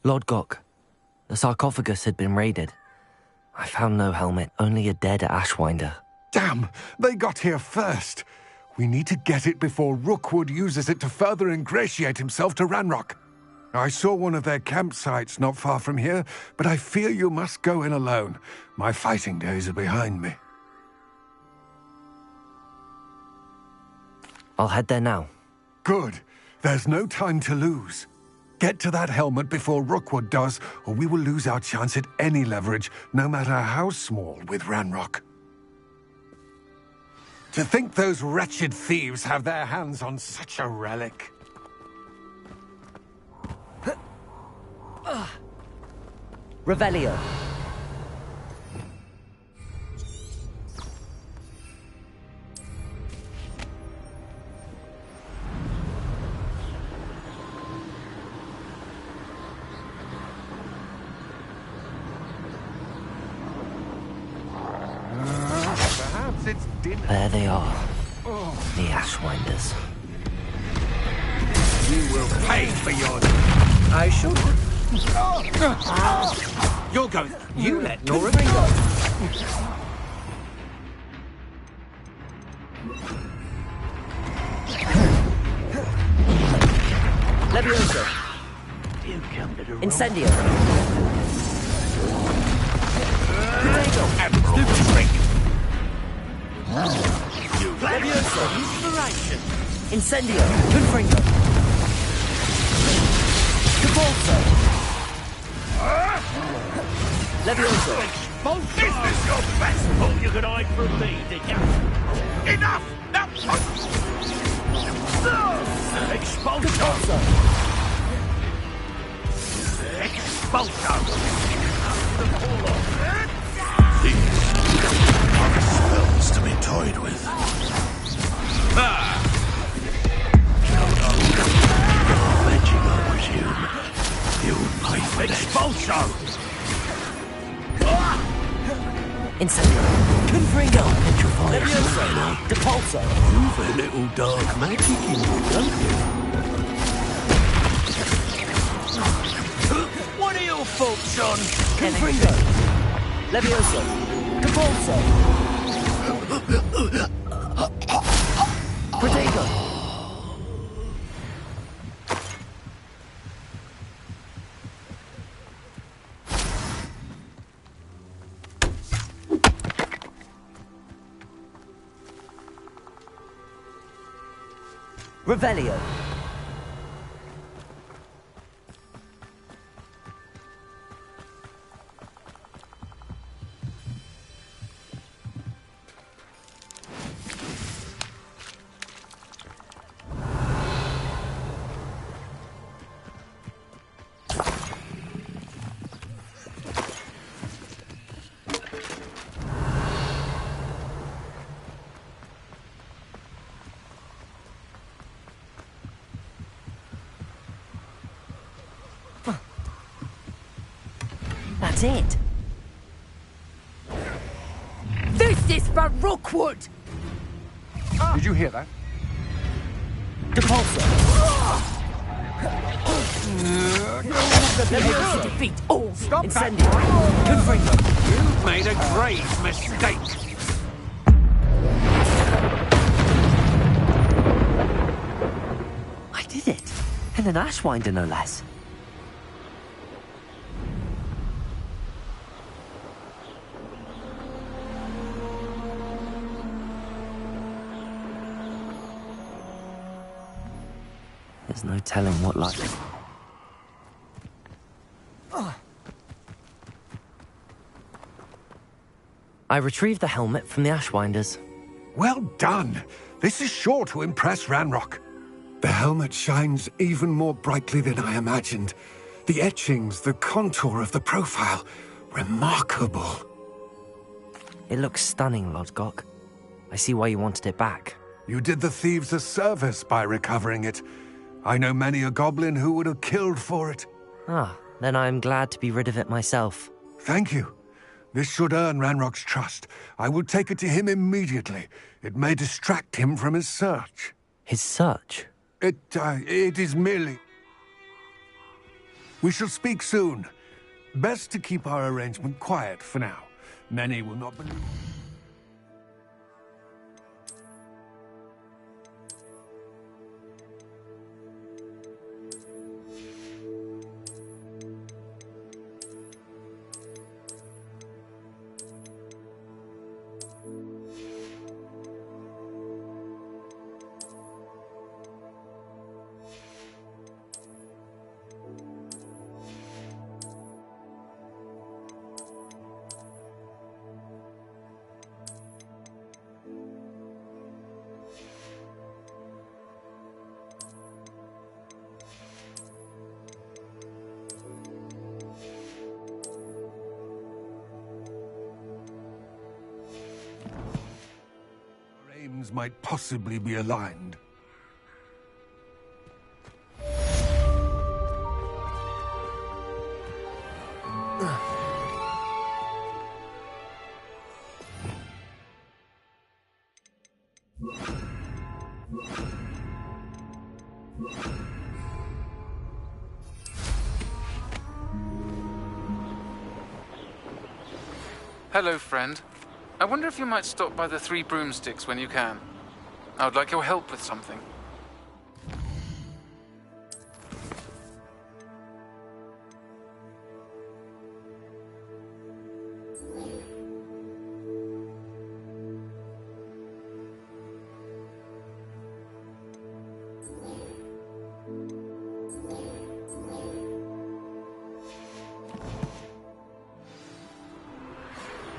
Lord Gok, the sarcophagus had been raided. I found no helmet, only a dead Ashwinder. Damn! They got here first! We need to get it before Rookwood uses it to further ingratiate himself to Ranrock. I saw one of their campsites not far from here, but I fear you must go in alone. My fighting days are behind me. I'll head there now. Good. There's no time to lose. Get to that helmet before Rookwood does, or we will lose our chance at any leverage, no matter how small, with Ranrock. To think those wretched thieves have their hands on such a relic. Revelio. Perhaps it's dinner. There they are. The Ashwinders. You will pay for your... I should. You're going... You let Nora go. Levioso. Incendio. Levioso. Inspiration. Incendio. Confringo. Cabalzo. Levioso. Is this your best pull you could hide from me, did you? Enough! Now... Expulso! Expulso! These are spells to be toyed with. Magic, I presume. You'll pay for that. Expulso! Incendio. Confringo. Petrify Levioso. Depulso. You've a little dark magic in you, don't you? What are your thoughts on... Confringo. Levioso. Depulso. Protego. Revelio. That's it. This is for Rookwood! Did you hear that? Depulso. Levioso defeat all! Stop that! Incendio. Confringo. You've made a grave mistake. I did it. And an Ashwinder, no less. There's no telling what life... I retrieved the helmet from the Ashwinders. Well done! This is sure to impress Ranrock. The helmet shines even more brightly than I imagined. The etchings, the contour of the profile, remarkable. It looks stunning, Lord Gok. I see why you wanted it back. You did the thieves a service by recovering it. I know many a goblin who would have killed for it. Ah, then I'm glad to be rid of it myself. Thank you. This should earn Ranrock's trust. I will take it to him immediately. It may distract him from his search. His search? It is merely... We shall speak soon. Best to keep our arrangement quiet for now. Many will not believe... might possibly be aligned. Hello, friend. I wonder if you might stop by the Three Broomsticks when you can. I would like your help with something.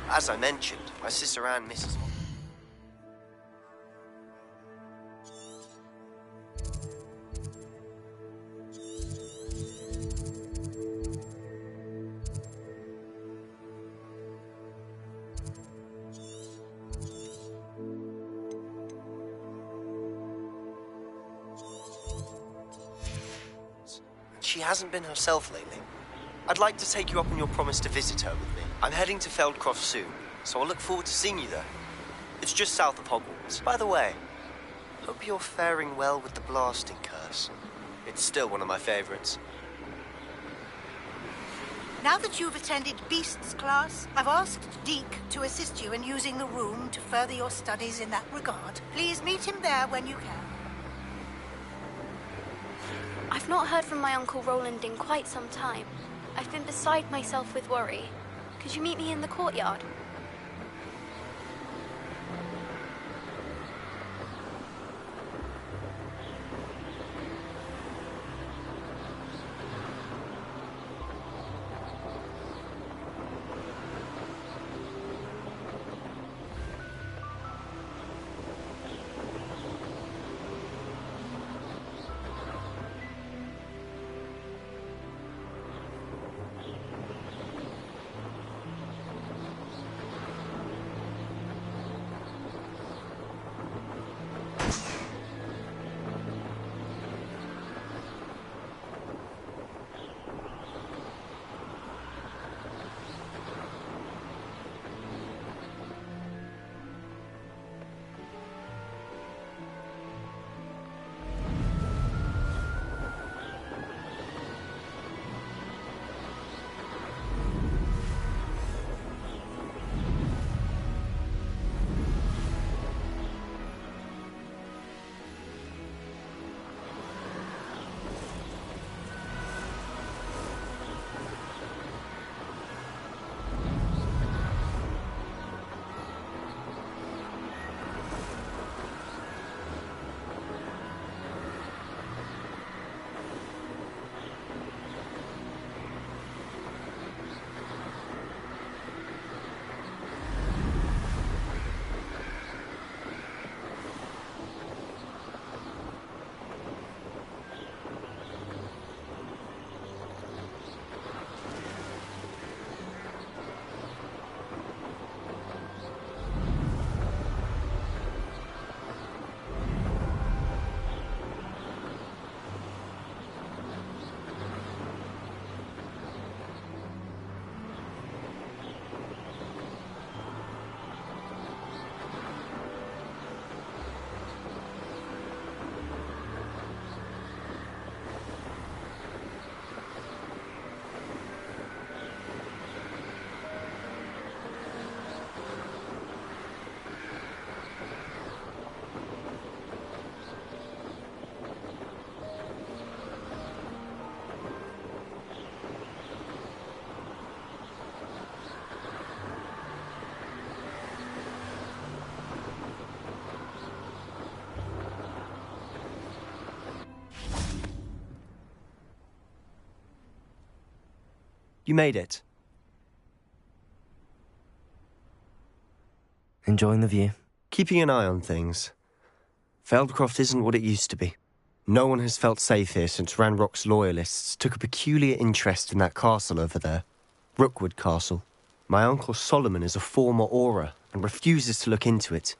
As I mentioned, my sister Anne misses me. She hasn't been herself lately. I'd like to take you up on your promise to visit her with me. I'm heading to Feldcroft soon, so I'll look forward to seeing you there. It's just south of Hogwarts. By the way, hope you're faring well with the blasting curse. It's still one of my favorites. Now that you've attended Beasts class, I've asked Deke to assist you in using the room to further your studies in that regard. Please meet him there when you can. I've not heard from my Uncle Roland in quite some time. I've been beside myself with worry. Could you meet me in the courtyard? You made it. Enjoying the view? Keeping an eye on things. Feldcroft isn't what it used to be. No one has felt safe here since Ranrock's loyalists took a peculiar interest in that castle over there. Rookwood Castle. My Uncle Solomon is a former Auror and refuses to look into it,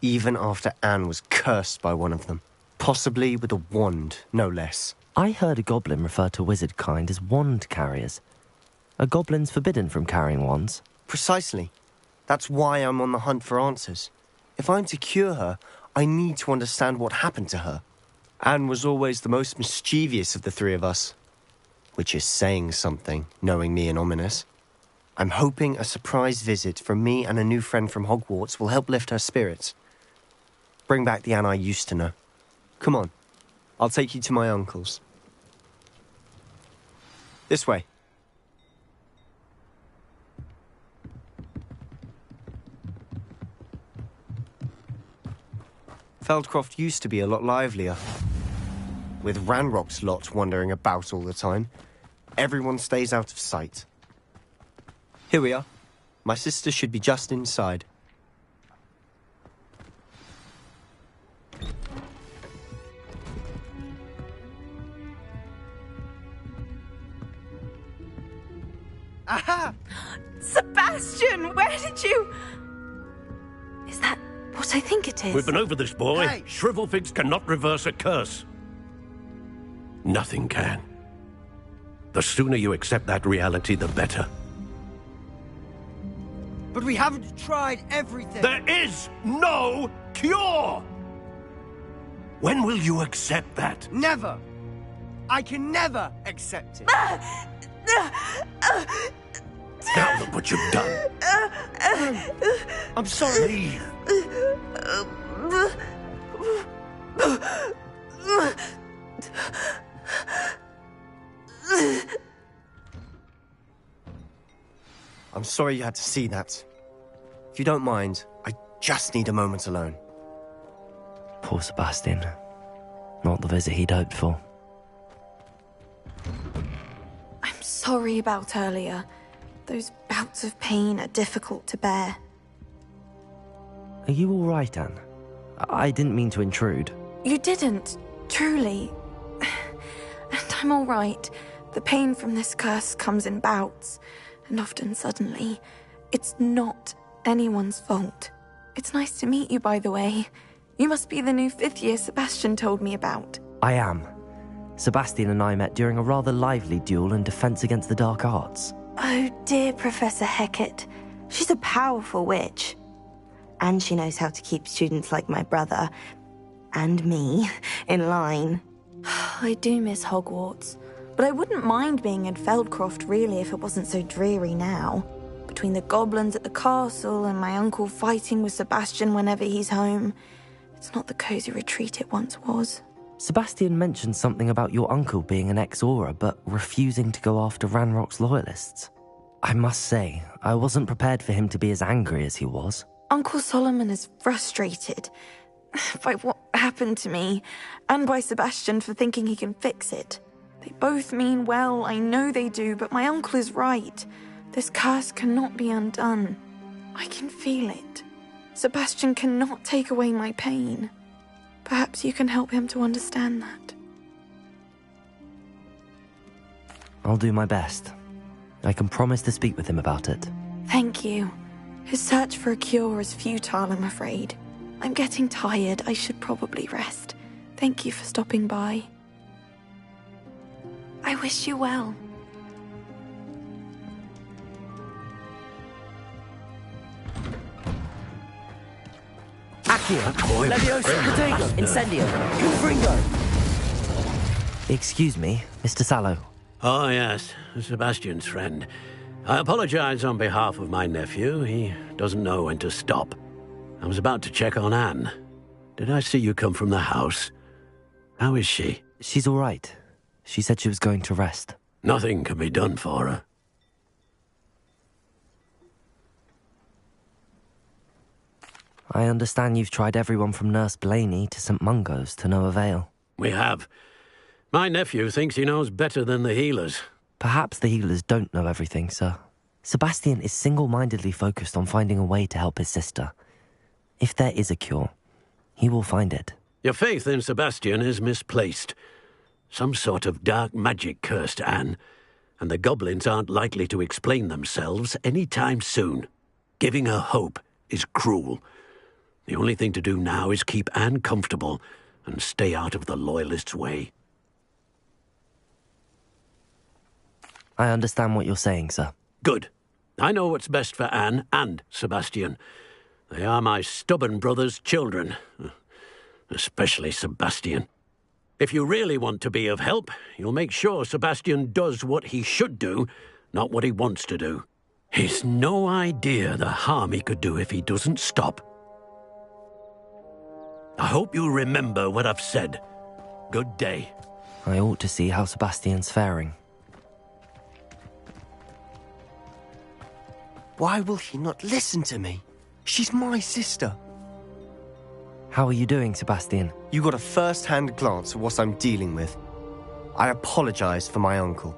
even after Anne was cursed by one of them. Possibly with a wand, no less. I heard a goblin refer to wizard kind as wand carriers. Are goblins forbidden from carrying wands? Precisely. That's why I'm on the hunt for answers. If I'm to cure her, I need to understand what happened to her. Anne was always the most mischievous of the three of us. Which is saying something, knowing me and Ominis. I'm hoping a surprise visit from me and a new friend from Hogwarts will help lift her spirits. Bring back the Anne I used to know. Come on. I'll take you to my uncle's. This way. Feldcroft used to be a lot livelier. With Ranrock's lot wandering about all the time, everyone stays out of sight. Here we are. My sister should be just inside. Aha! Sebastian, where did you... Is that what I think it is? We've been over this, boy. Hey. Shrivelfigs cannot reverse a curse. Nothing can. The sooner you accept that reality, the better. But we haven't tried everything. There is no cure! When will you accept that? Never. I can never accept it. Now look what you've done. I'm sorry. I'm sorry you had to see that. If you don't mind, I just need a moment alone. Poor Sebastian. Not the visit he'd hoped for. I'm sorry about earlier. Those bouts of pain are difficult to bear. Are you all right, Anne? I didn't mean to intrude. You didn't, truly. And I'm all right. The pain from this curse comes in bouts, and often suddenly. It's not anyone's fault. It's nice to meet you, by the way. You must be the new 5th year Sebastian told me about. I am. Sebastian and I met during a rather lively duel in Defense Against the Dark Arts. Oh, dear Professor Hecat. She's a powerful witch. And she knows how to keep students like my brother, and me, in line. I do miss Hogwarts, but I wouldn't mind being in Feldcroft, really, if it wasn't so dreary now. Between the goblins at the castle and my uncle fighting with Sebastian whenever he's home, it's not the cozy retreat it once was. Sebastian mentioned something about your uncle being an ex-Auror, but refusing to go after Ranrock's loyalists. I must say, I wasn't prepared for him to be as angry as he was. Uncle Solomon is frustrated by what happened to me, and by Sebastian for thinking he can fix it. They both mean well, I know they do, but my uncle is right. This curse cannot be undone. I can feel it. Sebastian cannot take away my pain. Perhaps you can help him to understand that. I'll do my best. I can promise to speak with him about it. Thank you. His search for a cure is futile, I'm afraid. I'm getting tired. I should probably rest. Thank you for stopping by. I wish you well. Accio, Leviosa, Protego, Incendio, Confringo. Excuse me, Mr. Sallow. Oh, yes, Sebastian's friend. I apologize on behalf of my nephew. He doesn't know when to stop. I was about to check on Anne. Did I see you come from the house? How is she? She's all right. She said she was going to rest. Nothing can be done for her. I understand you've tried everyone from Nurse Blaney to St. Mungo's to no avail. We have. My nephew thinks he knows better than the healers. Perhaps the healers don't know everything, sir. Sebastian is single-mindedly focused on finding a way to help his sister. If there is a cure, he will find it. Your faith in Sebastian is misplaced. Some sort of dark magic cursed Anne, and the goblins aren't likely to explain themselves any time soon. Giving her hope is cruel. The only thing to do now is keep Anne comfortable and stay out of the Loyalists' way. I understand what you're saying, sir. Good. I know what's best for Anne and Sebastian. They are my stubborn brother's children. Especially Sebastian. If you really want to be of help, you'll make sure Sebastian does what he should do, not what he wants to do. He's no idea the harm he could do if he doesn't stop. I hope you'll remember what I've said. Good day. I ought to see how Sebastian's faring. Why will he not listen to me? She's my sister. How are you doing, Sebastian? You got a first-hand glance at what I'm dealing with. I apologize for my uncle.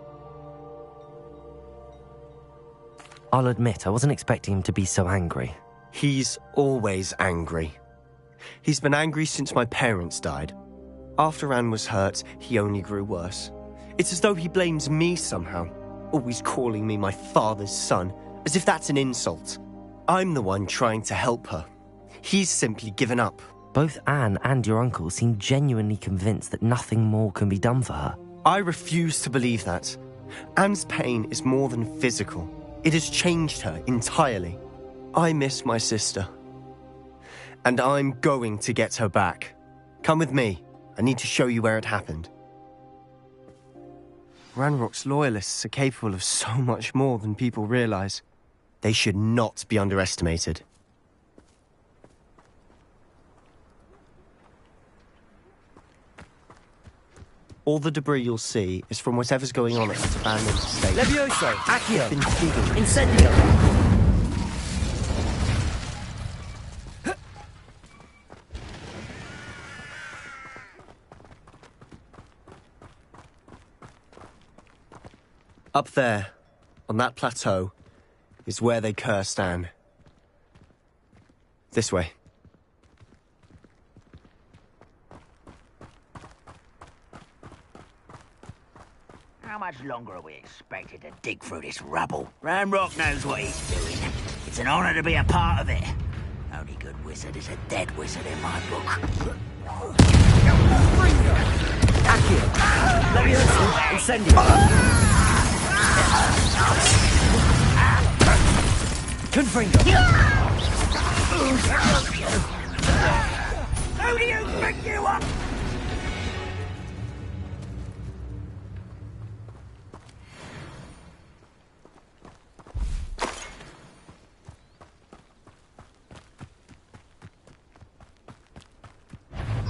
I'll admit, I wasn't expecting him to be so angry. He's always angry. He's been angry since my parents died. After Anne was hurt, he only grew worse. It's as though he blames me somehow, always calling me my father's son, as if that's an insult. I'm the one trying to help her. He's simply given up. Both Anne and your uncle seem genuinely convinced that nothing more can be done for her. I refuse to believe that. Anne's pain is more than physical. It has changed her entirely. I miss my sister. And I'm going to get her back. Come with me. I need to show you where it happened. Ranrock's Loyalists are capable of so much more than people realize. They should not be underestimated. All the debris you'll see is from whatever's going on at that abandoned estate. Levioso! Accio! Been digging. Incendio! Up there, on that plateau, is where they cursed Anne. This way. How much longer are we expected to dig through this rubble? Ranrock knows what he's doing. It's an honor to be a part of it. Only good wizard is a dead wizard in my book. Accio! Levioso! Incendio! Confringo! Who do you think you are?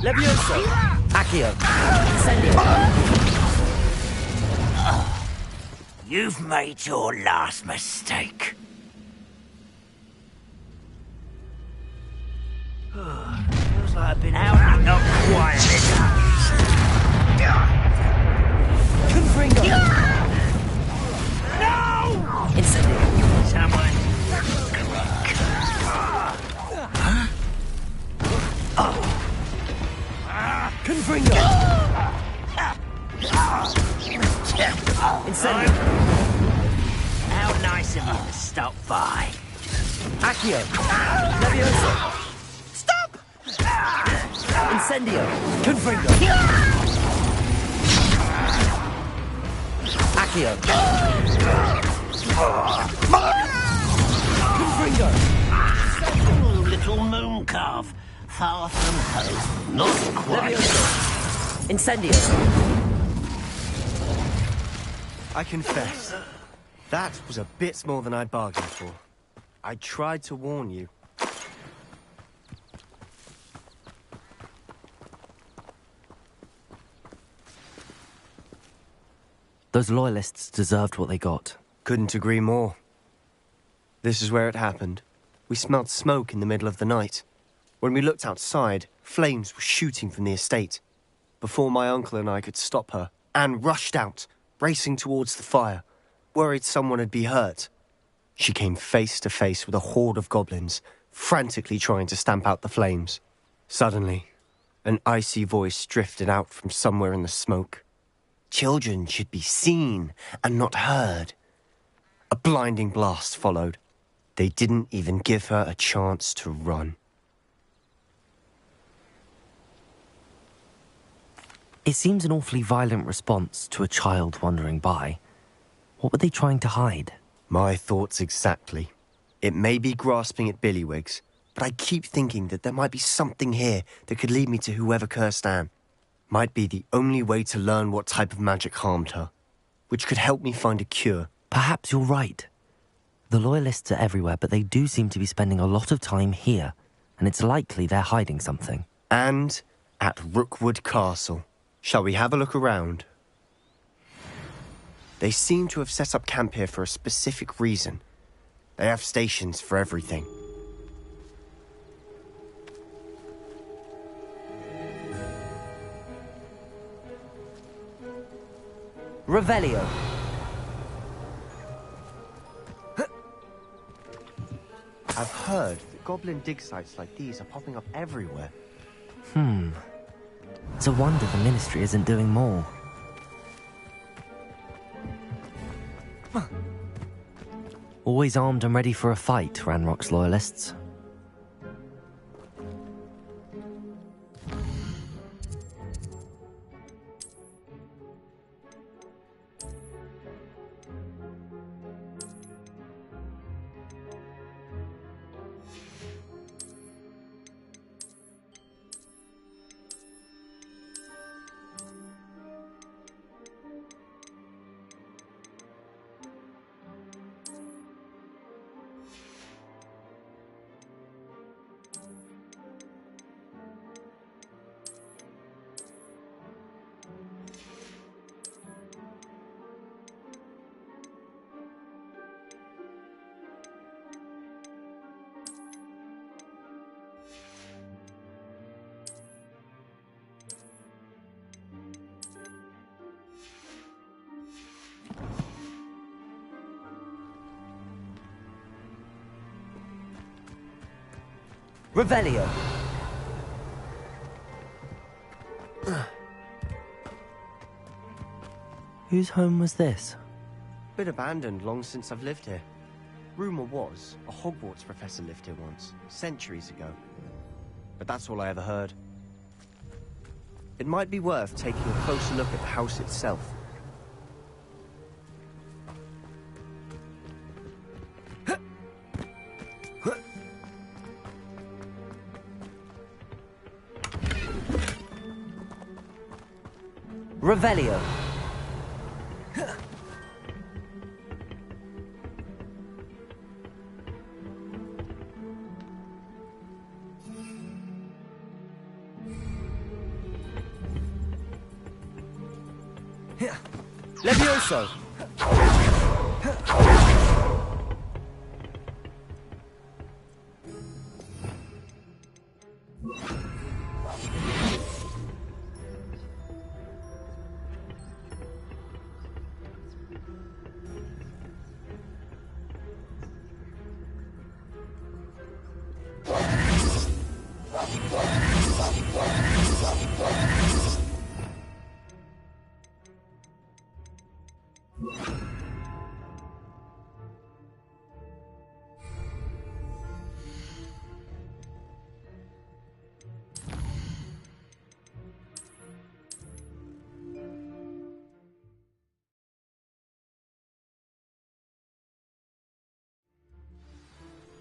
Levioso! Accio! Incendio! You've made your last mistake. Feels like I've been out and not quiet enough. Confringo! No! Incendio! Someone. Confringo! Incendio! How nice of you to stop by. Accio! Levioso! Stop! Incendio! Confringo! Accio! Confringo! Little moon calf, far from home. Not quite. Levioso! Incendio! I confess, that was a bit more than I'd bargained for. I tried to warn you. Those Loyalists deserved what they got. Couldn't agree more. This is where it happened. We smelled smoke in the middle of the night. When we looked outside, flames were shooting from the estate. Before my uncle and I could stop her, Anne rushed out, racing towards the fire, worried someone had been hurt. She came face to face with a horde of goblins, frantically trying to stamp out the flames. Suddenly, an icy voice drifted out from somewhere in the smoke. Children should be seen and not heard. A blinding blast followed. They didn't even give her a chance to run. It seems an awfully violent response to a child wandering by. What were they trying to hide? My thoughts exactly. It may be grasping at Billywigs, but I keep thinking that there might be something here that could lead me to whoever cursed Anne. Might be the only way to learn what type of magic harmed her, which could help me find a cure. Perhaps you're right. The Loyalists are everywhere, but they do seem to be spending a lot of time here, and it's likely they're hiding something. And at Rookwood Castle. Shall we have a look around? They seem to have set up camp here for a specific reason. They have stations for everything. Revelio. I've heard that goblin dig sites like these are popping up everywhere. It's a wonder the Ministry isn't doing more. Always armed and ready for a fight, Ranrock's Loyalists. Revelio. Whose home was this? Been abandoned long since I've lived here. Rumour was, a Hogwarts professor lived here once, centuries ago. But that's all I ever heard. It might be worth taking a closer look at the house itself. Revelio. Levioso.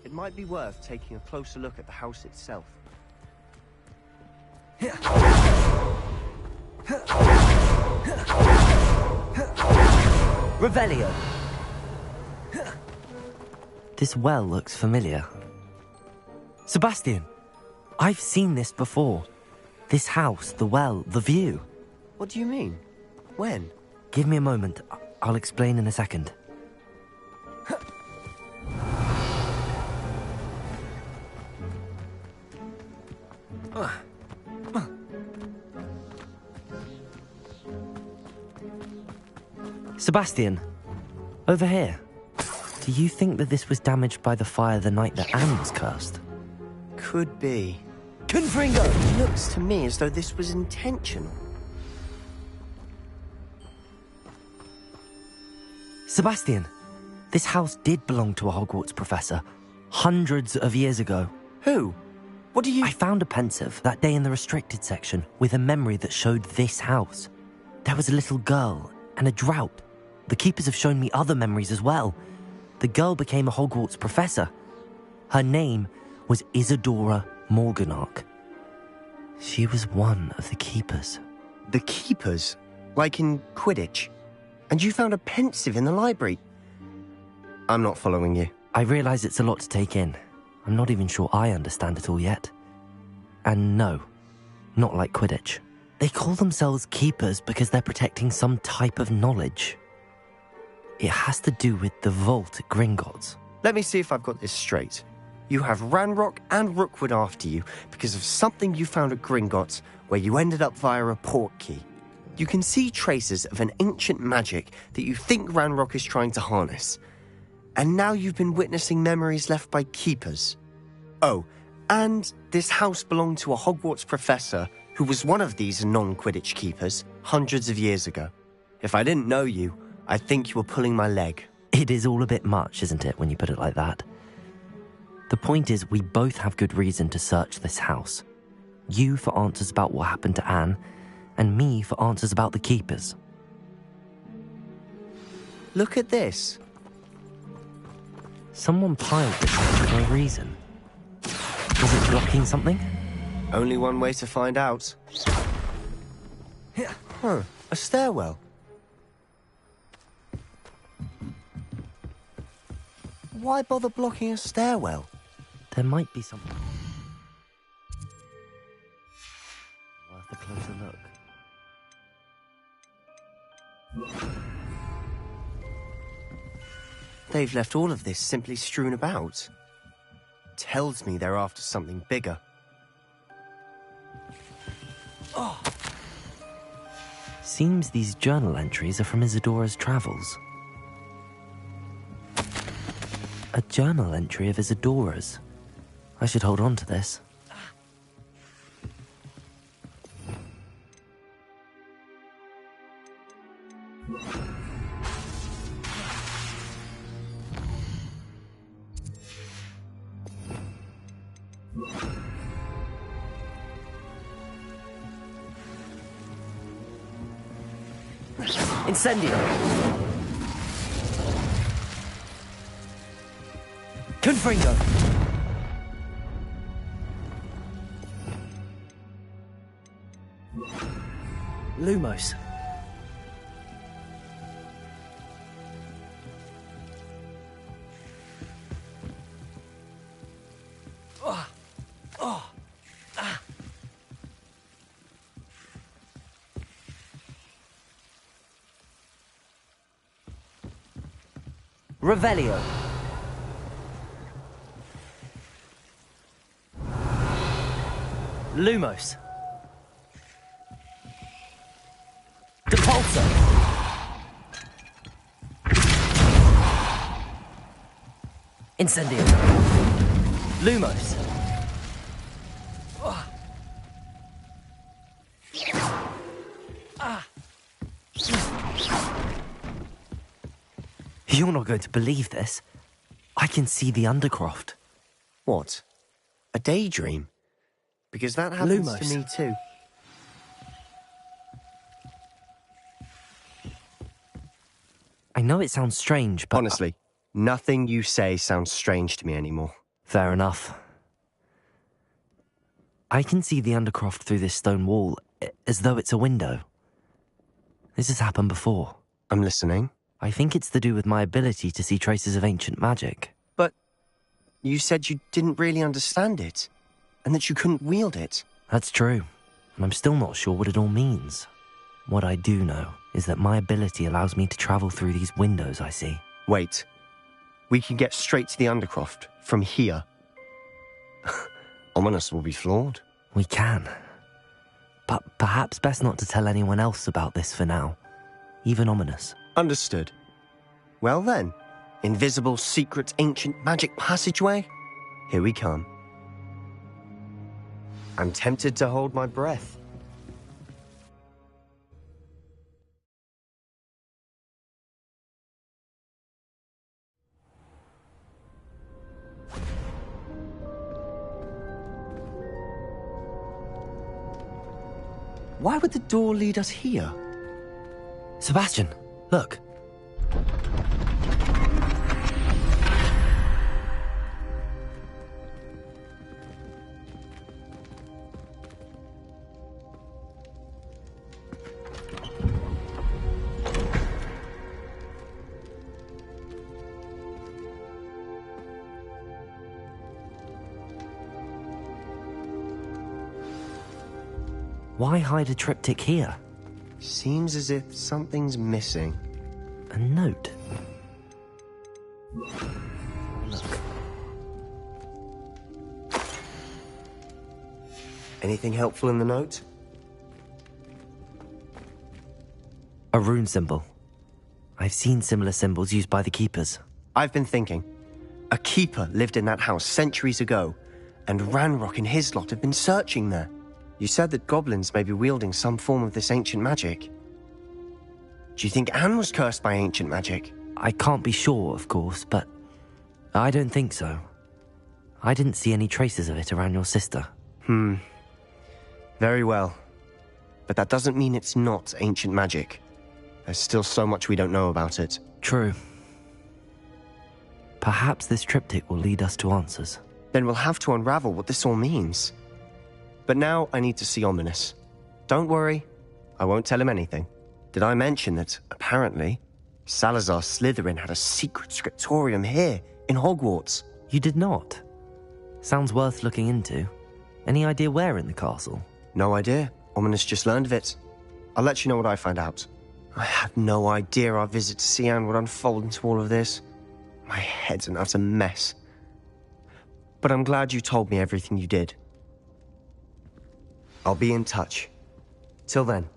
It might be worth taking a closer look at the house itself. Revelio. This well looks familiar. Sebastian, I've seen this before. This house, the well, the view. What do you mean? When? Give me a moment. I'll explain in a second. Sebastian, over here. Do you think that this was damaged by the fire the night that Anne was cursed? Could be. Confringo! It looks to me as though this was intentional. Sebastian, this house did belong to a Hogwarts professor, hundreds of years ago. Who? What do you... I found a pensive that day in the restricted section with a memory that showed this house. There was a little girl and a drought. The keepers have shown me other memories as well. The girl became a Hogwarts professor. Her name was Isadora Morganach. She was one of the keepers. The keepers? Like in Quidditch? And you found a pensive in the library? I'm not following you. I realise it's a lot to take in. I'm not even sure I understand it all yet. And no, not like Quidditch. They call themselves keepers because they're protecting some type of knowledge. It has to do with the vault at Gringotts. Let me see if I've got this straight. You have Ranrock and Rookwood after you because of something you found at Gringotts where you ended up via a portkey. You can see traces of an ancient magic that you think Ranrock is trying to harness. And now you've been witnessing memories left by keepers. Oh, and this house belonged to a Hogwarts professor who was one of these non-Quidditch keepers hundreds of years ago. If I didn't know you, I'd think you were pulling my leg. It is all a bit much, isn't it, when you put it like that? The point is, we both have good reason to search this house. You for answers about what happened to Anne, and me for answers about the keepers. Look at this. Someone piled this up for a reason. Was it blocking something? Only one way to find out. Huh, a stairwell. Why bother blocking a stairwell? There might be something. Worth a closer look. They've left all of this simply strewn about. Tells me they're after something bigger. Oh. Seems these journal entries are from Isadora's travels. A journal entry of Isadora's. I should hold on to this. Incendio! Confringo! Lumos. Revelio. Lumos. Depulso. Incendio. Lumos. You're not going to believe this. I can see the Undercroft. What? A daydream? Because that happens Lumos. to me too. I know it sounds strange, but... Honestly, nothing you say sounds strange to me anymore. Fair enough. I can see the Undercroft through this stone wall, as though it's a window. This has happened before. I'm listening. I think it's to do with my ability to see traces of ancient magic. But you said you didn't really understand it, and that you couldn't wield it. That's true, and I'm still not sure what it all means. What I do know is that my ability allows me to travel through these windows I see. Wait. We can get straight to the Undercroft from here. Ominis will be floored. We can. But perhaps best not to tell anyone else about this for now. Even Ominis. Understood. Well then, invisible, secret, ancient magic passageway? Here we come. I'm tempted to hold my breath. Why would the door lead us here? Sebastian, look. Why hide a triptych here? Seems as if something's missing. A note. Look. Anything helpful in the note? A rune symbol. I've seen similar symbols used by the keepers. I've been thinking. A keeper lived in that house centuries ago, and Ranrock and his lot have been searching there. You said that goblins may be wielding some form of this ancient magic. Do you think Anne was cursed by ancient magic? I can't be sure, of course, but I don't think so. I didn't see any traces of it around your sister. Very well. But that doesn't mean it's not ancient magic. There's still so much we don't know about it. True. Perhaps this triptych will lead us to answers. Then we'll have to unravel what this all means. But now I need to see Ominis. Don't worry, I won't tell him anything. Did I mention that, apparently, Salazar Slytherin had a secret scriptorium here, in Hogwarts? You did not? Sounds worth looking into. Any idea where in the castle? No idea. Ominis just learned of it. I'll let you know what I find out. I had no idea our visit to Cian would unfold into all of this. My head's an utter mess. But I'm glad you told me everything you did. I'll be in touch. Till then.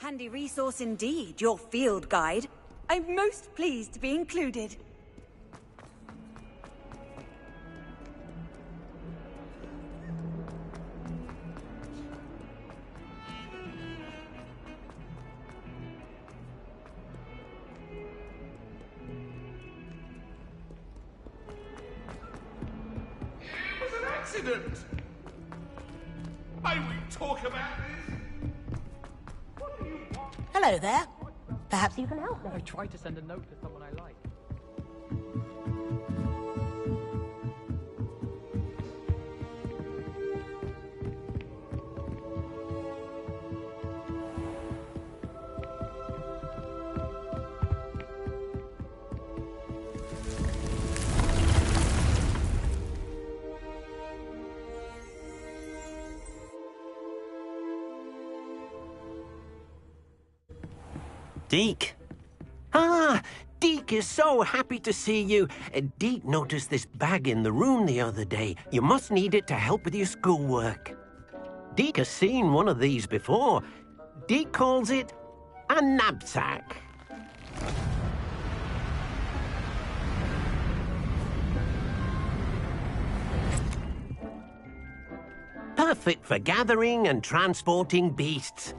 Handy resource indeed, your field guide. I'm most pleased to be included. It was an accident! May we talk about this? What do you want? Hello there. Perhaps you can help me. I tried to send a note to someone I like. Deke. Ah, Deke is so happy to see you. Deke noticed this bag in the room the other day. You must need it to help with your schoolwork. Deke has seen one of these before. Deke calls it a knapsack. Perfect for gathering and transporting beasts.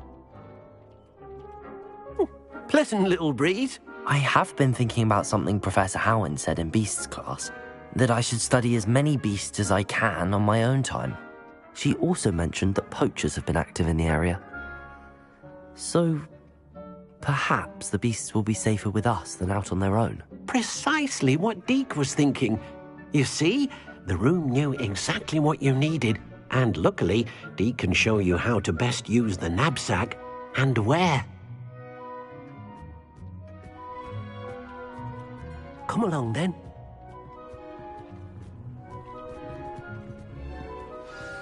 Pleasant little breeze. I have been thinking about something Professor Howin said in Beasts class, that I should study as many beasts as I can on my own time. She also mentioned that poachers have been active in the area. So, perhaps the beasts will be safer with us than out on their own. Precisely what Deke was thinking. You see, the room knew exactly what you needed, and luckily, Deke can show you how to best use the knapsack and where. Come along, then.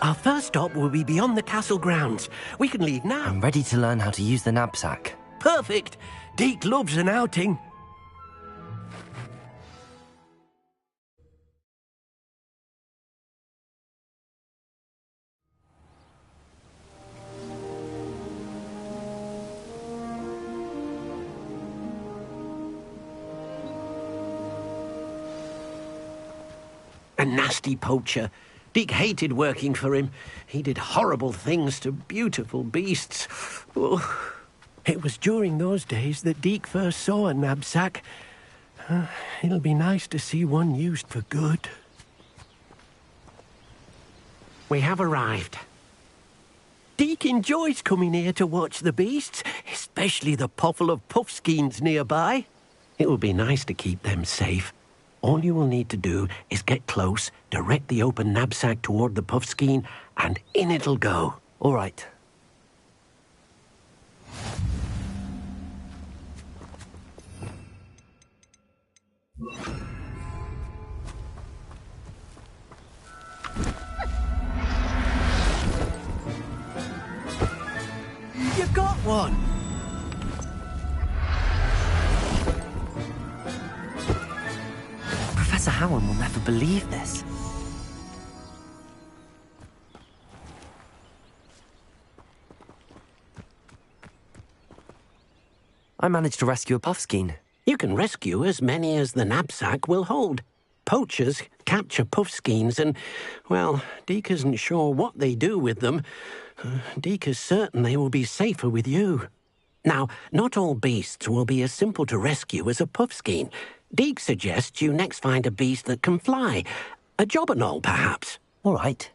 Our first stop will be beyond the castle grounds. We can leave now. I'm ready to learn how to use the knapsack. Perfect. Deke loves an outing. A nasty poacher. Deke hated working for him. He did horrible things to beautiful beasts. Oh. It was during those days that Deke first saw a knapsack. It'll be nice to see one used for good. We have arrived. Deke enjoys coming here to watch the beasts, especially the poffle of puffskeins nearby. It will be nice to keep them safe. All you will need to do is get close, direct the open knapsack toward the puffskein, and in it'll go. All right. You got one! Professor Howin will never believe this. I managed to rescue a puffskein. You can rescue as many as the knapsack will hold. Poachers capture puffskeins and, well, Deke isn't sure what they do with them. Deke is certain they will be safer with you. Now, not all beasts will be as simple to rescue as a puffskein. Deke suggests you next find a beast that can fly. A jobberknoll, perhaps. All right.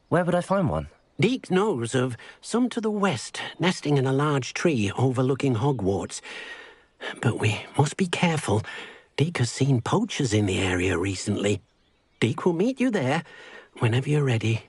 Where would I find one? Deke knows of some to the west, nesting in a large tree overlooking Hogwarts. But we must be careful. Deke has seen poachers in the area recently. Deke will meet you there whenever you're ready.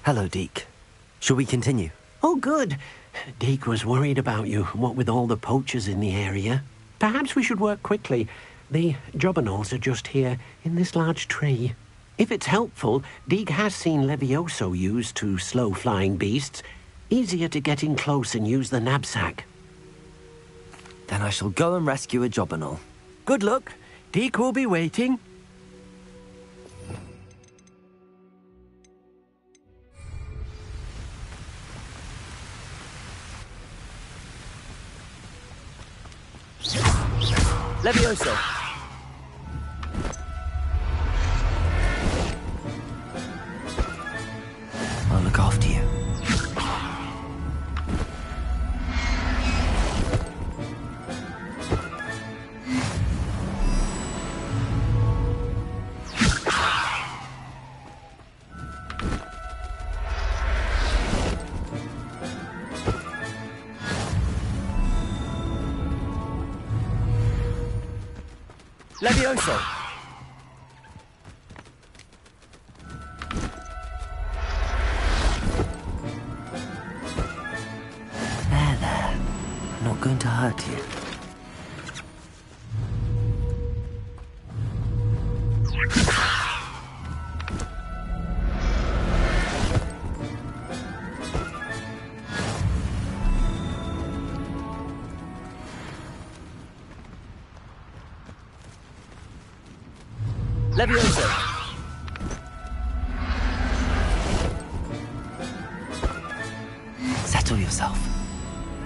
Hello, Deke. Shall we continue? Oh, good. Deke was worried about you, what with all the poachers in the area. Perhaps we should work quickly. The Jobberknolls are just here, in this large tree. If it's helpful, Deke has seen Levioso used to slow flying beasts. Easier to get in close and use the knapsack. Then I shall go and rescue a Jobberknoll. Good luck. Deke will be waiting. Levioso! I'll look after you. Levioso! There. I'm not going to hurt you. Levioso! Settle yourself.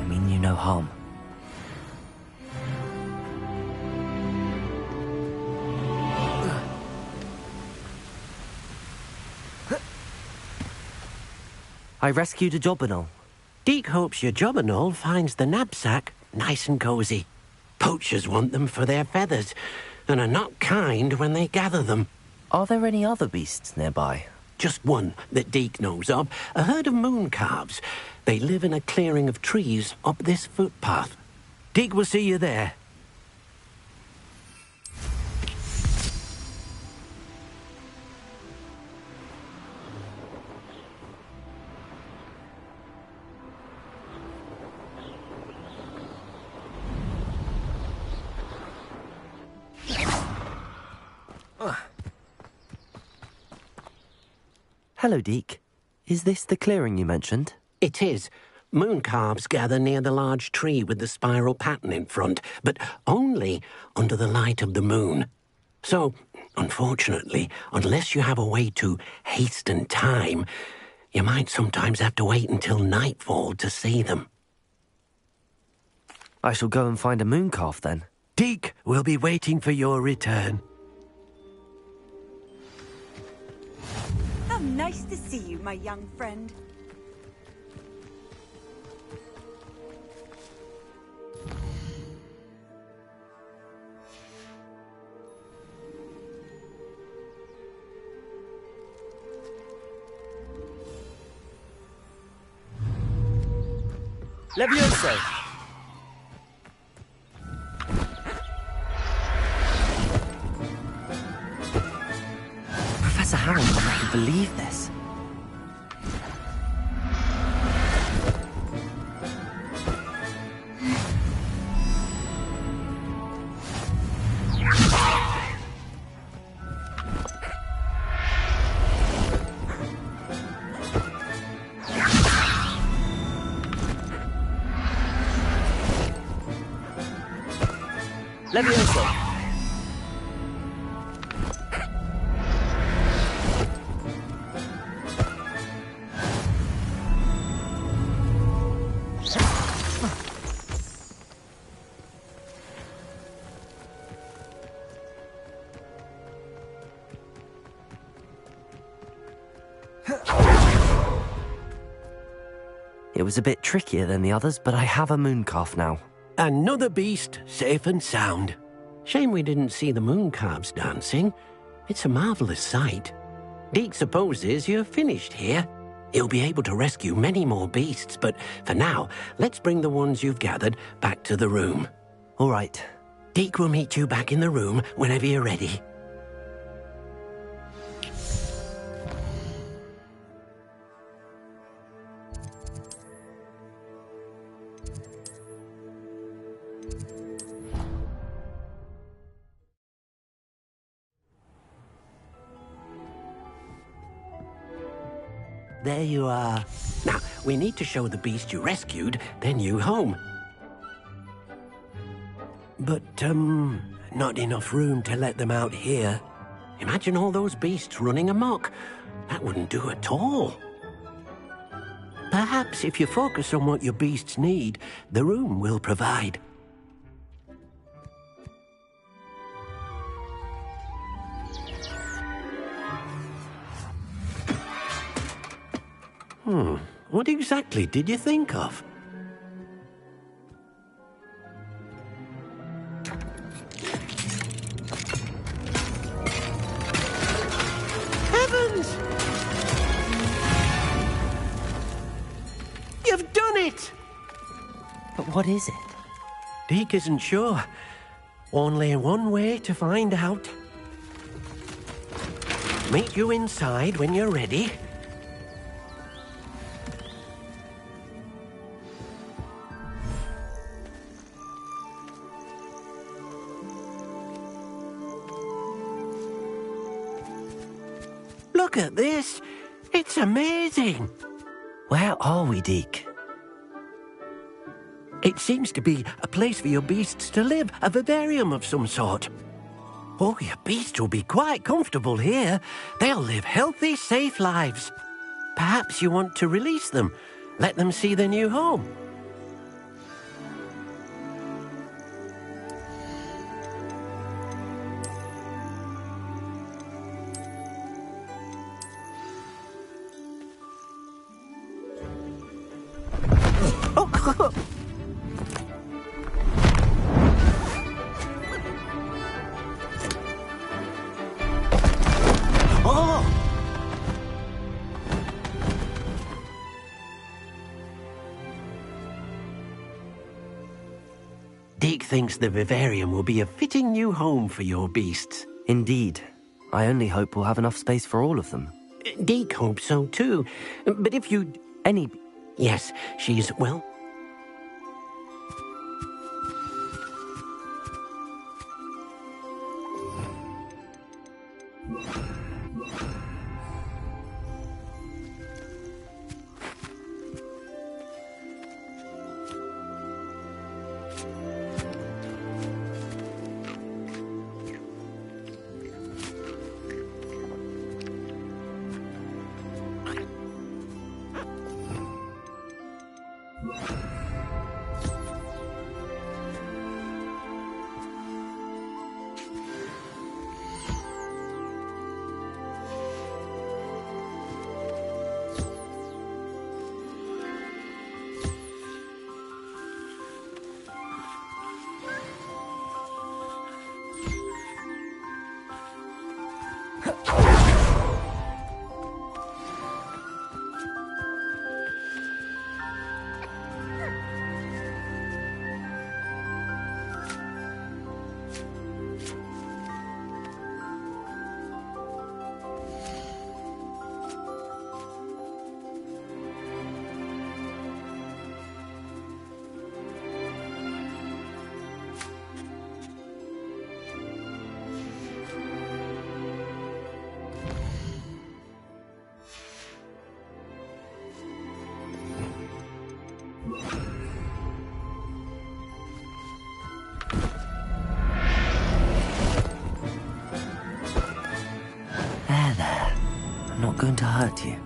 I mean you no harm. I rescued a Jobberknoll. Deke hopes your Jobberknoll finds the knapsack nice and cozy. Poachers want them for their feathers, and are not kind when they gather them. Are there any other beasts nearby? Just one that Deke knows of, a herd of moon calves. They live in a clearing of trees up this footpath. Deke will see you there. Hello, Deke. Is this the clearing you mentioned? It is. Moon calves gather near the large tree with the spiral pattern in front, but only under the light of the moon. So, unfortunately, unless you have a way to hasten time, you might sometimes have to wait until nightfall to see them. I shall go and find a moon calf then. Deke will be waiting for your return. How nice to see you, my young friend. Levioso! Professor Harry will never believe this. Levioso! It was a bit trickier than the others, but I have a moon calf now. Another beast, safe and sound. Shame we didn't see the moon calves dancing. It's a marvelous sight. Deke supposes you're finished here. He'll be able to rescue many more beasts, but for now, let's bring the ones you've gathered back to the room. All right. Deke will meet you back in the room whenever you're ready. there you are. Now, we need to show the beast you rescued their new home. But, not enough room to let them out here. Imagine all those beasts running amok. That wouldn't do at all. Perhaps if you focus on what your beasts need, the room will provide. What exactly did you think of? Heavens! You've done it! But what is it? Deke isn't sure. Only one way to find out. Meet you inside when you're ready. Look at this! It's amazing! Where are we, Deke? It seems to be a place for your beasts to live, a vivarium of some sort. Oh, your beasts will be quite comfortable here. They'll live healthy, safe lives. Perhaps you want to release them, let them see their new home. Deke thinks the vivarium will be a fitting new home for your beasts. Indeed. I only hope we'll have enough space for all of them. Deke hopes so too. But if you... Any... Yes, she's... well... There. I'm not going to hurt you.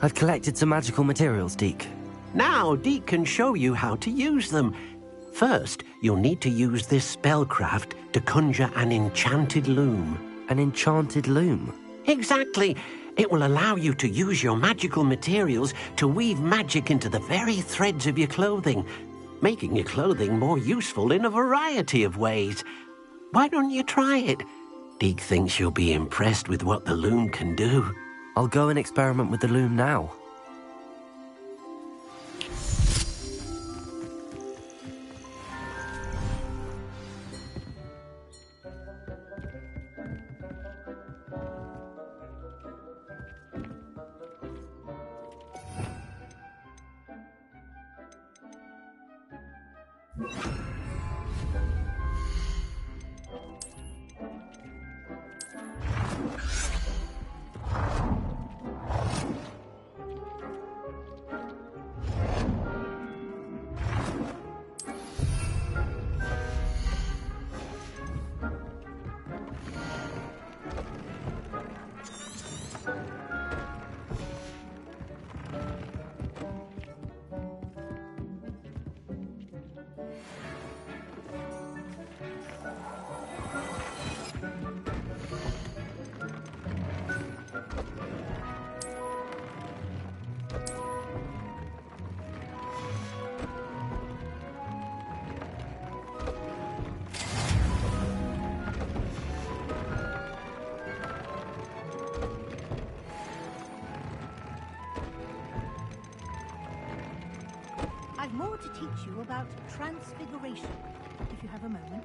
I've collected some magical materials, Deke. Now Deke can show you how to use them. First, you'll need to use this spellcraft to conjure an enchanted loom. An enchanted loom? Exactly. It will allow you to use your magical materials to weave magic into the very threads of your clothing, making your clothing more useful in a variety of ways. Why don't you try it? Deke thinks you'll be impressed with what the loom can do. I'll go and experiment with the loom now. I've more to teach you about transfiguration, if you have a moment.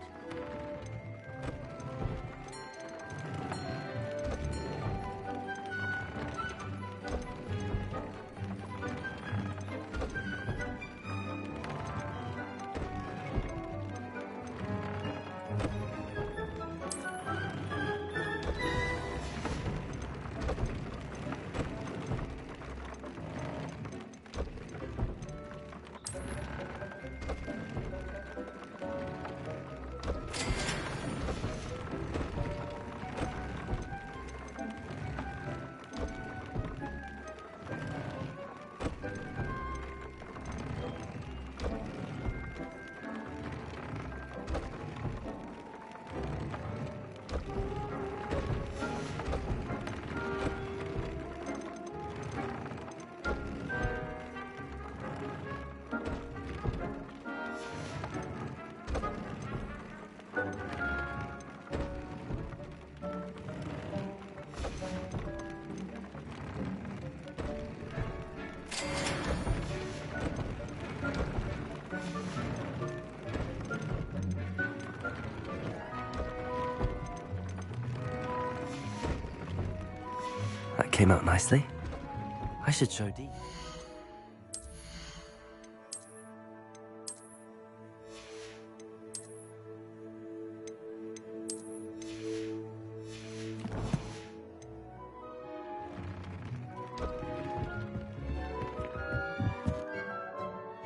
That came out nicely. I should show Deke.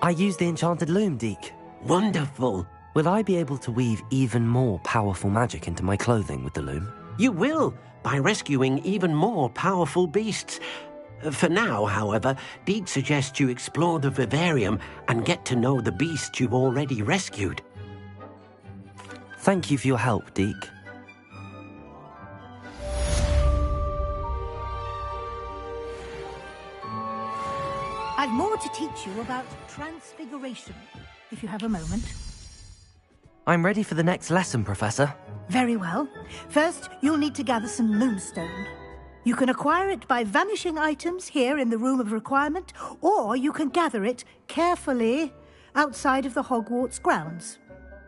I used the enchanted loom, Deke. Wonderful. Will I be able to weave even more powerful magic into my clothing with the loom? You will, by rescuing even more powerful beasts. For now, however, Deke suggests you explore the vivarium and get to know the beasts you've already rescued. Thank you for your help, Deke. I've more to teach you about transfiguration, if you have a moment. I'm ready for the next lesson, Professor. Very well. First, you'll need to gather some moonstone. You can acquire it by vanishing items here in the Room of Requirement, or you can gather it carefully outside of the Hogwarts grounds.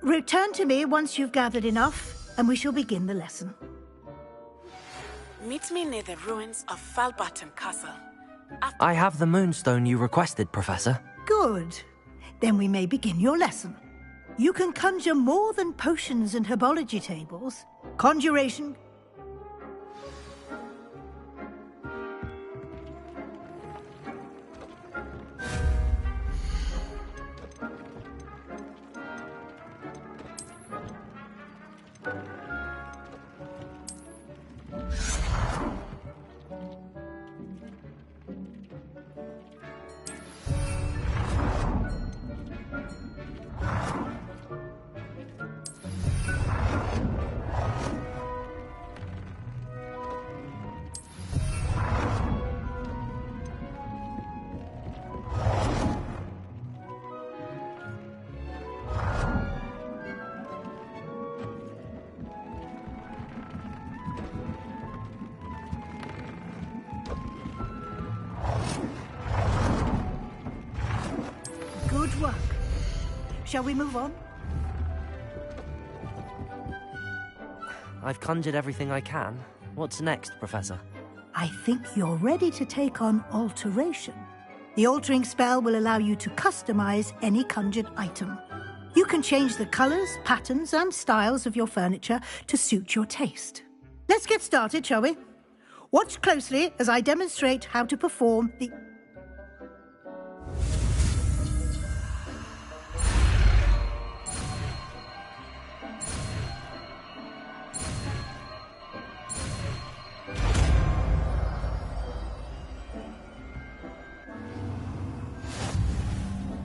Return to me once you've gathered enough, and we shall begin the lesson. Meet me near the ruins of Falbaton Castle. I have the moonstone you requested, Professor. Good. Then we may begin your lesson. You can conjure more than potions and herbology tables. Conjuration. Shall we move on? I've conjured everything I can. What's next, Professor? I think you're ready to take on alteration. The altering spell will allow you to customize any conjured item. You can change the colors, patterns, and styles of your furniture to suit your taste. Let's get started, shall we? Watch closely as I demonstrate how to perform the...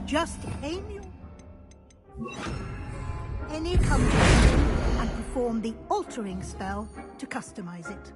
Just aim any conjured item and perform the altering spell to customize it.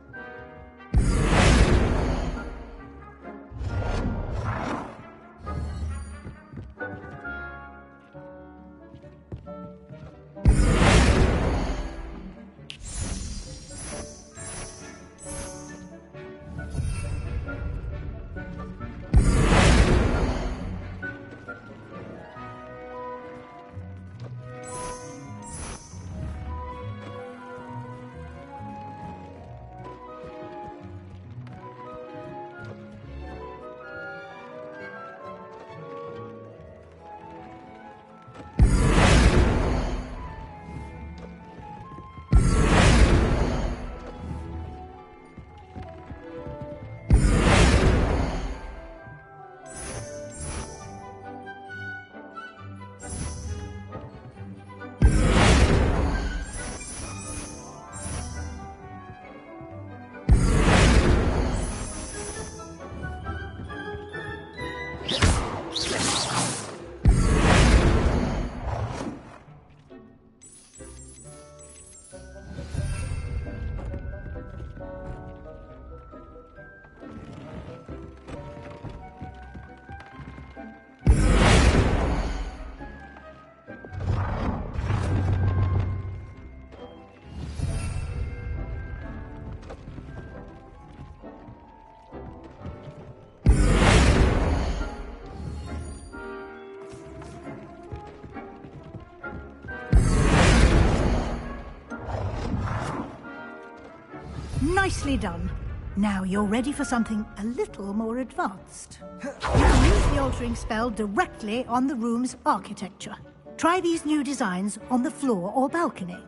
Nicely done. Now you're ready for something a little more advanced. You can use the altering spell directly on the room's architecture. Try these new designs on the floor or balcony.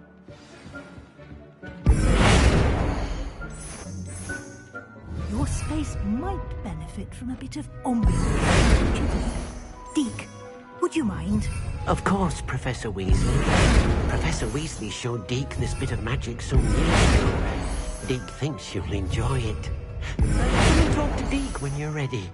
Your space might benefit from a bit of ambiance. What do you think? Deke, would you mind? Of course, Professor Weasley. Professor Weasley showed Deke this bit of magic some years ago. Deke thinks you'll enjoy it. Come and talk to Deke when you're ready.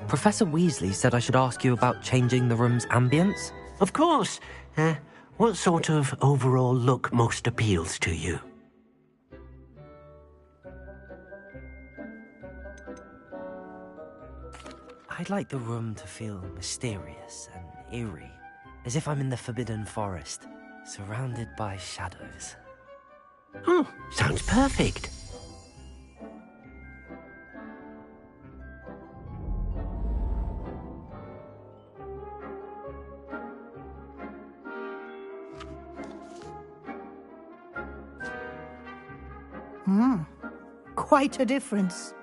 Professor Weasley said I should ask you about changing the room's ambience. Of course. What sort of overall look most appeals to you? I'd like the room to feel mysterious and eerie, as if I'm in the Forbidden Forest, surrounded by shadows. Oh, sounds perfect. Quite a difference.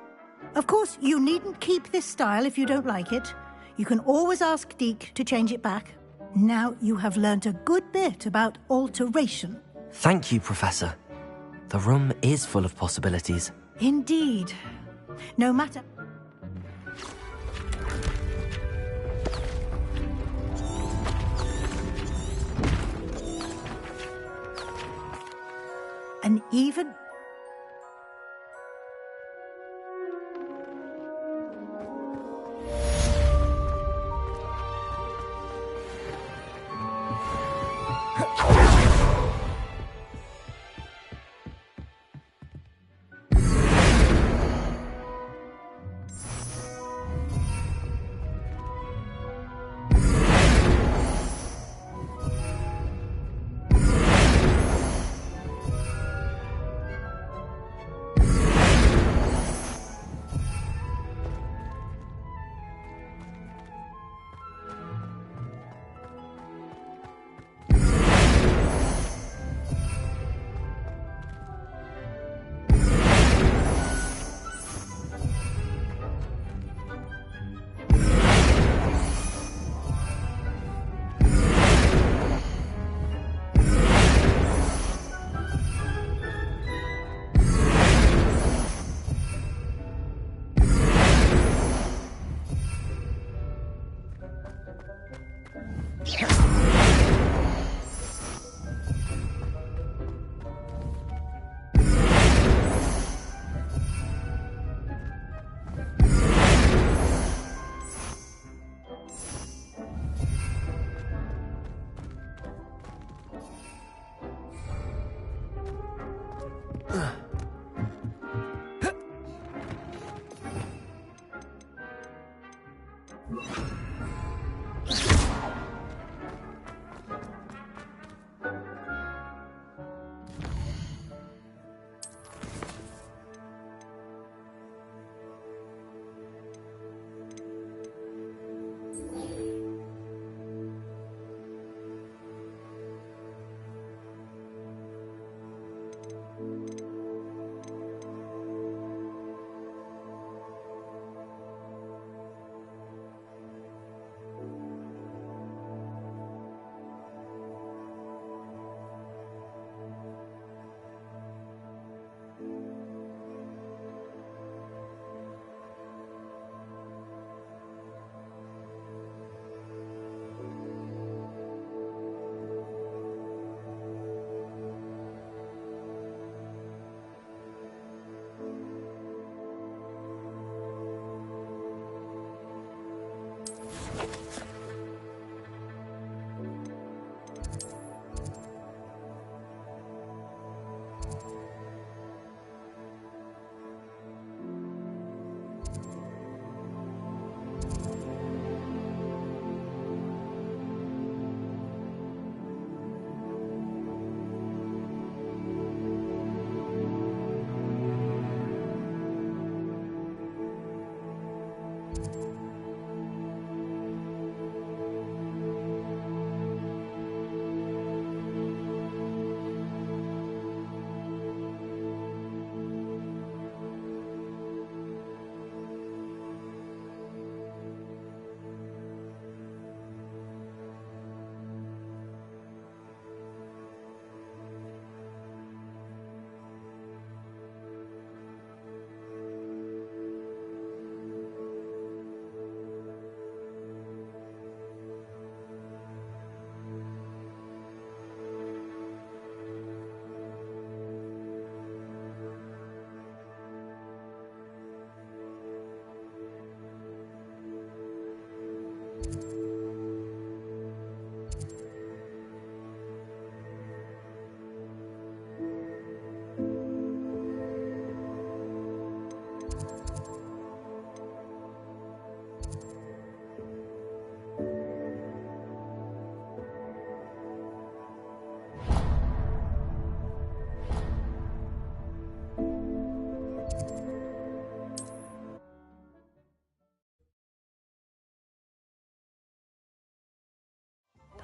Of course, you needn't keep this style if you don't like it. You can always ask Deek to change it back. Now you have learnt a good bit about alteration. Thank you, Professor. The room is full of possibilities. Indeed. No matter... And even...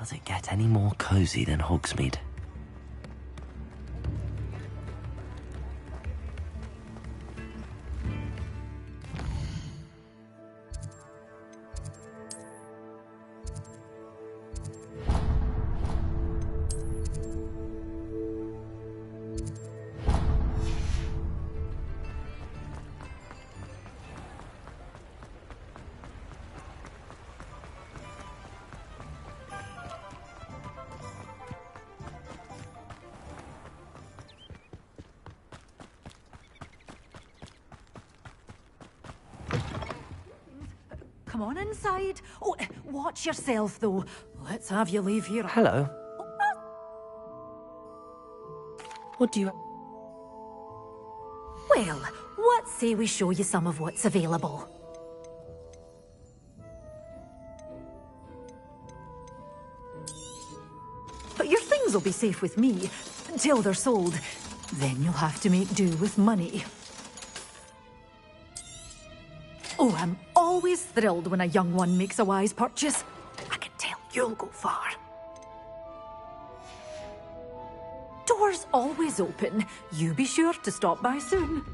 Does it get any more cozy than Hogsmeade? Come on inside. Oh, watch yourself, though. Let's have you leave here. Hello. What do you... Well, what say we show you some of what's available? But your things will be safe with me, until they're sold. Then you'll have to make do with money. Oh, I'm always thrilled when a young one makes a wise purchase. I can tell you'll go far. Doors always open. You be sure to stop by soon.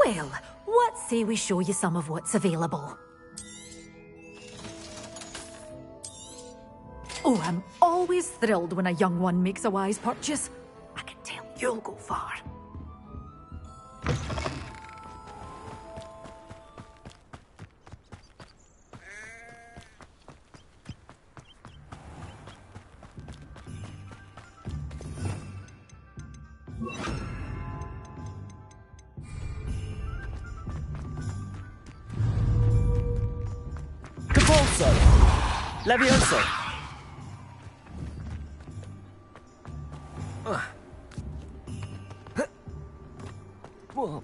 Well, what say we show you some of what's available? Oh, I'm always thrilled when a young one makes a wise purchase. I can tell you'll go far. Levioso! Whoa.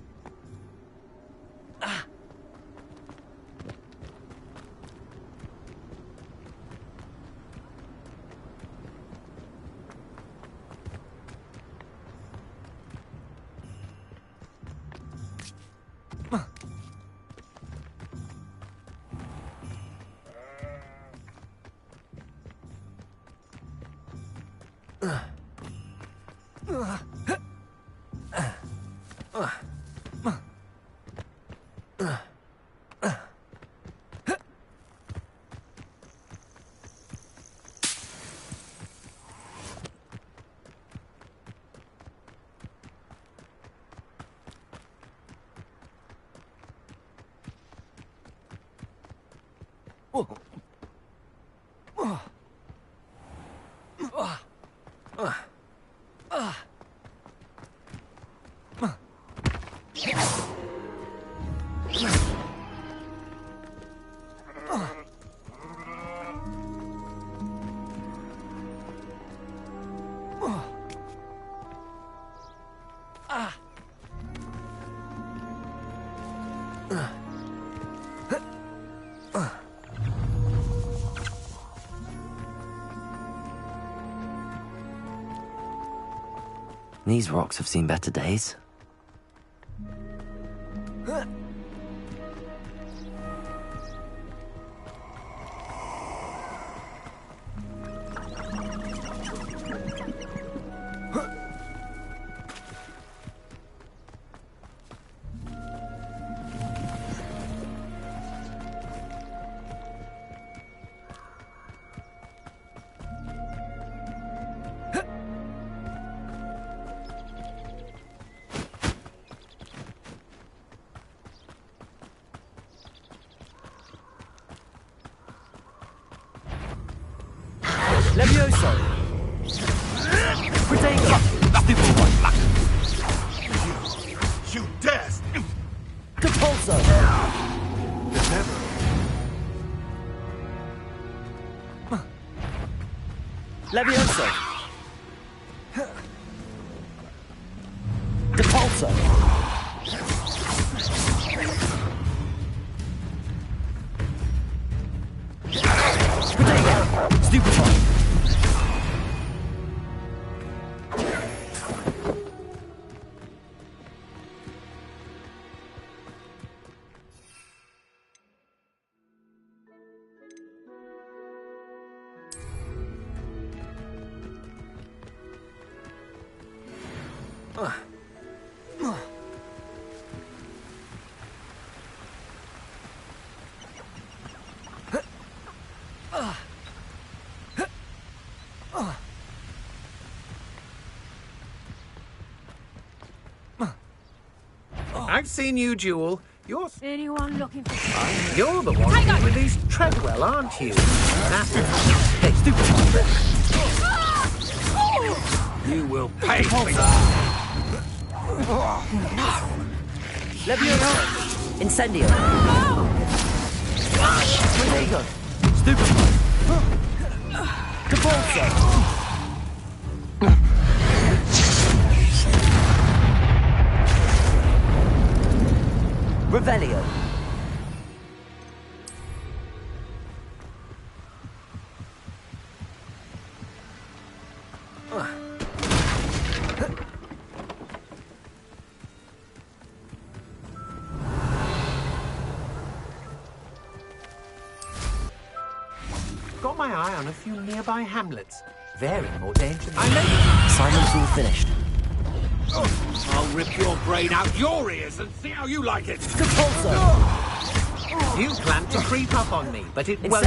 These rocks have seen better days. Levioso! Protego! Stupid one! You dare! Capulso! Levioso! Depulso! Protego! Stupefy! I've seen you, Jewel. Anyone looking for... You're the one who released Treadwell, aren't you? Hey, stupid! You will pay for No! Levioso! Incendio! Protego! Stupid! Depulso! Revelio. Got my eye on a few nearby hamlets. Very more dangerous. Assignment's all finished. I'll rip your brain out your ears and see how you like it. You plan to creep up on me, but it won't.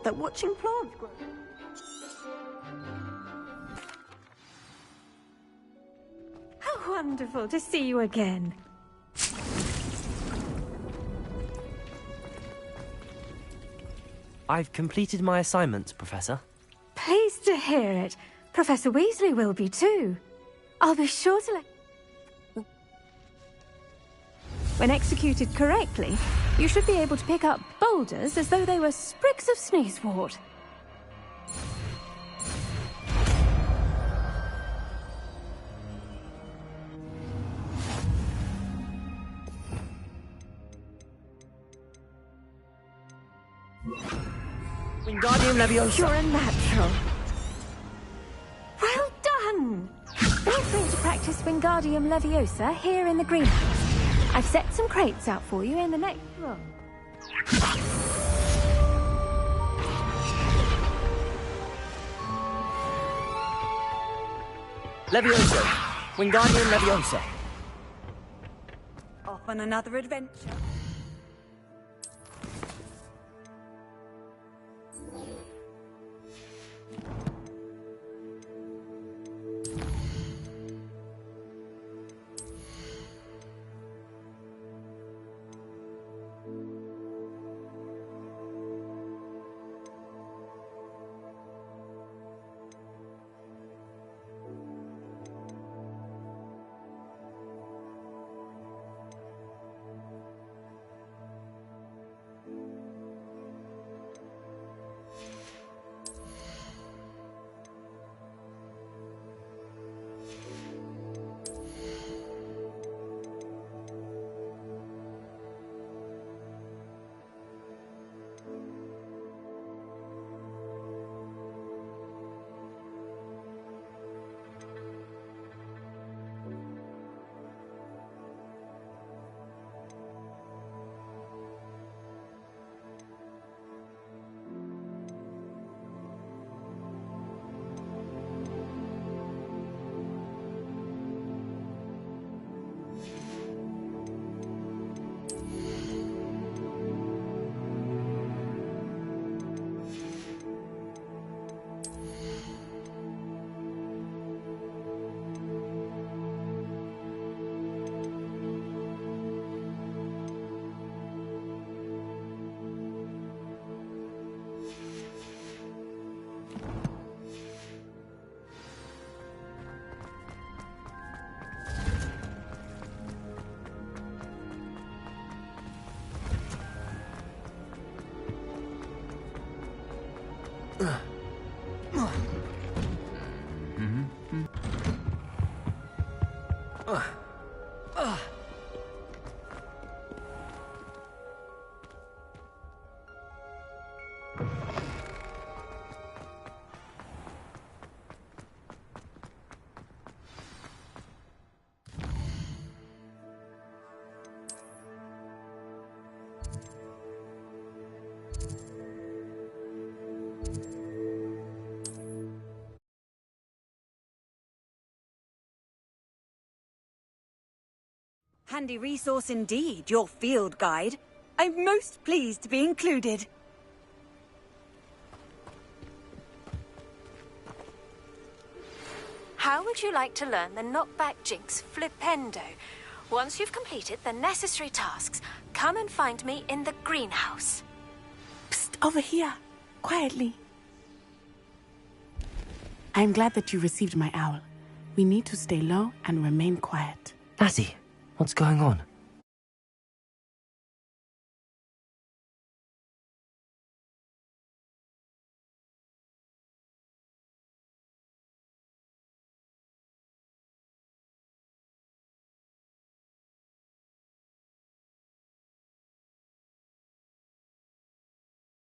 That watching plants grow. How wonderful to see you again. I've completed my assignment, Professor. pleased to hear it. Professor Weasley will be too. I'll be sure to let... When executed correctly, you should be able to pick up boulders as though they were sprigs of sneezewort. Wingardium Leviosa. You're a natural. Well done! Feel free to practice Wingardium Leviosa here in the greenhouse. I've set some crates out for you in the next room. Leviosa. Wingardium Leviosa. Off on another adventure. Handy resource indeed, your field guide. I'm most pleased to be included. How would you like to learn the knockback jinx Flipendo? Once you've completed the necessary tasks, come and find me in the greenhouse. Psst, over here. Quietly. I'm glad that you received my owl. We need to stay low and remain quiet. Nazzy, what's going on?